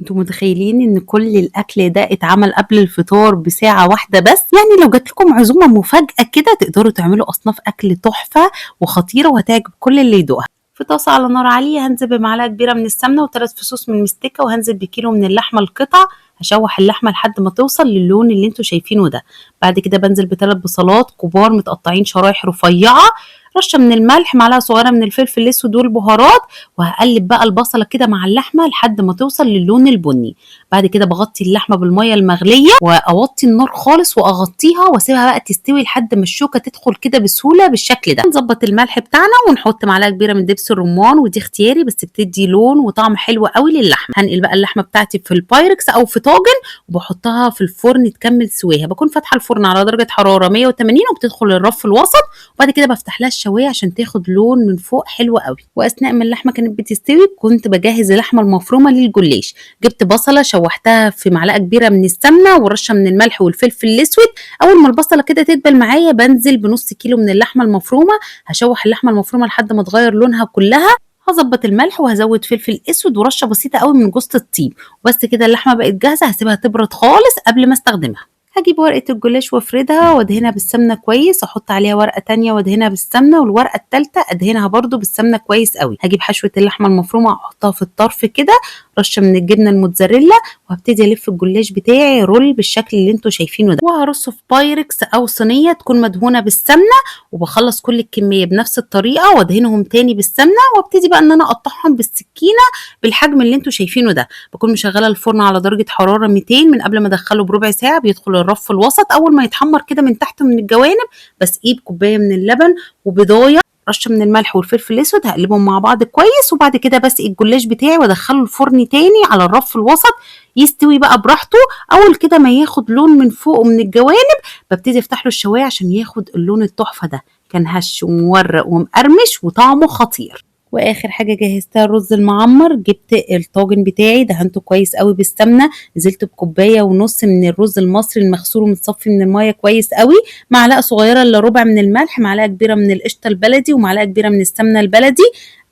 انتوا متخيلين ان كل الاكل ده اتعمل قبل الفطار بساعة واحدة بس؟ يعني لو جات لكم عزومة مفاجأة كده تقدروا تعملوا اصناف اكل تحفة وخطيرة وهتعجب كل اللي يدوقها. في طاسة على نار عالية هنزل بمعلقة كبيرة من السمنة وثلاث فصوص من المستكة، وهنزل بكيلو من اللحمة القطع. هشوح اللحمة لحد ما توصل للون اللي انتوا شايفينه ده. بعد كده بنزل بثلاث بصلات كبار متقطعين شرايح رفيعة، رشة من الملح، معلقة صغيرة من الفلفل الاسود والبهارات، وهقلب بقى البصلة كده مع اللحمة لحد ما توصل للون البني. بعد كده بغطي اللحمة بالمية المغلية واوطي النار خالص واغطيها واسيبها بقى تستوي لحد ما الشوكة تدخل كده بسهولة بالشكل ده. نظبط الملح بتاعنا ونحط معلقة كبيرة من دبس الرمان، ودي اختياري بس بتدي لون وطعم حلو قوي للحمة. هنقل بقى اللحمة بتاعتي في البايركس او في طاجن وبحطها في الفرن تكمل سواها. بكون فاتحة الفرن على درجة حرارة 180 وبتدخل الرف الوسط، وبعد كده بفتح لها الشوايه عشان تاخد لون من فوق حلو قوي. واثناء ما اللحمه كانت بتستوي كنت بجهز اللحمه المفرومه للجلاش. جبت بصله شوحتها في معلقه كبيره من السمنه ورشه من الملح والفلفل الاسود. اول ما البصله كده تدبل معايا بنزل بنص كيلو من اللحمه المفرومه. هشوح اللحمه المفرومه لحد ما تغير لونها كلها. هظبط الملح وهزود فلفل اسود ورشه بسيطه قوي من جوز الطيب. وبس كده اللحمه بقت جاهزه، هسيبها تبرد خالص قبل ما استخدمها. هجيب ورقة الجلاش وافردها وادهنها بالسمنة كويس، احط عليها ورقة تانية وادهنها بالسمنة، والورقة التالتة ادهنها برضو بالسمنة كويس قوي. هجيب حشوة اللحمة المفرومة احطها في الطرف كده، رشة من الجبنة الموتزاريلا، وهبتدي الف الجلاش بتاعي رول بالشكل اللي انتوا شايفينه ده، وهرصه في بايركس او صينية تكون مدهونة بالسمنة. وبخلص كل الكمية بنفس الطريقة وادهنهم تاني بالسمنة، وابتدي بقى ان انا اقطعهم بالسكينة بالحجم اللي انتوا شايفينه ده. بكون مشغلة الفرن على درجة حرارة 200 من قبل ما ادخله بربع ساعة. بيدخل الرف الوسط اول ما يتحمر كده من تحت ومن الجوانب. بسقيه بكوباية من اللبن وبضايه، رشه من الملح والفلفل الاسود، هقلبهم مع بعض كويس. وبعد كده بسقي الجلاش بتاعي وادخله الفرن تاني على الرف الوسط يستوي بقى براحته. اول كده ما ياخد لون من فوق ومن الجوانب ببتدي افتح له الشوايه عشان ياخد اللون التحفه ده. كان هش ومورق ومقرمش وطعمه خطير. واخر حاجه جهزتها الرز المعمر. جبت الطاجن بتاعي دهنته كويس قوي بالسمنه، نزلت بكوبايه ونص من الرز المصري المغسول ومتصفي من الميه كويس قوي، معلقه صغيره الا ربع من الملح، معلقه كبيره من القشطه البلدي، ومعلقه كبيره من السمنه البلدي.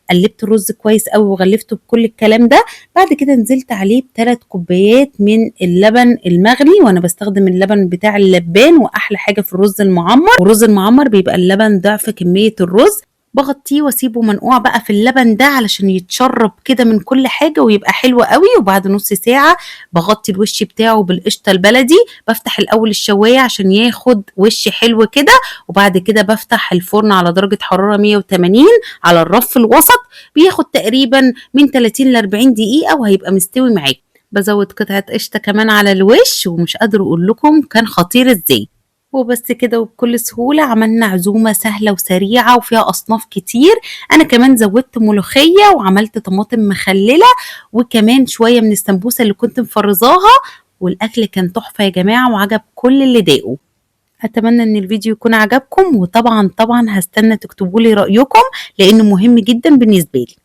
قلبت الرز كويس قوي وغلفته بكل الكلام ده. بعد كده نزلت عليه ب3 كوبايات من اللبن المغلي، وانا بستخدم اللبن بتاع اللبان، واحلى حاجه في الرز المعمر، والرز المعمر بيبقى اللبن ضعف كميه الرز. بغطيه واسيبه منقوع بقى في اللبن ده علشان يتشرب كده من كل حاجه ويبقى حلو قوي. وبعد نص ساعه بغطي الوش بتاعه بالقشطه البلدي. بفتح الاول الشوايه عشان ياخد وش حلو كده، وبعد كده بفتح الفرن على درجه حراره 180 على الرف الوسط. بياخد تقريبا من 30 ل 40 دقيقه وهيبقى مستوي معاك. بزود قطعه قشطه كمان على الوش، ومش قادره اقول لكم كان خطير ازاي. وبس كده وبكل سهولة عملنا عزومة سهلة وسريعة وفيها أصناف كتير. أنا كمان زودت ملوخية وعملت طماطم مخللة وكمان شوية من السمبوسة اللي كنت مفرزاها. والأكل كان تحفة يا جماعة وعجب كل اللي داقوا. أتمنى إن الفيديو يكون عجبكم، وطبعا هستنى تكتبولي رأيكم لأنه مهم جدا بالنسبة لي.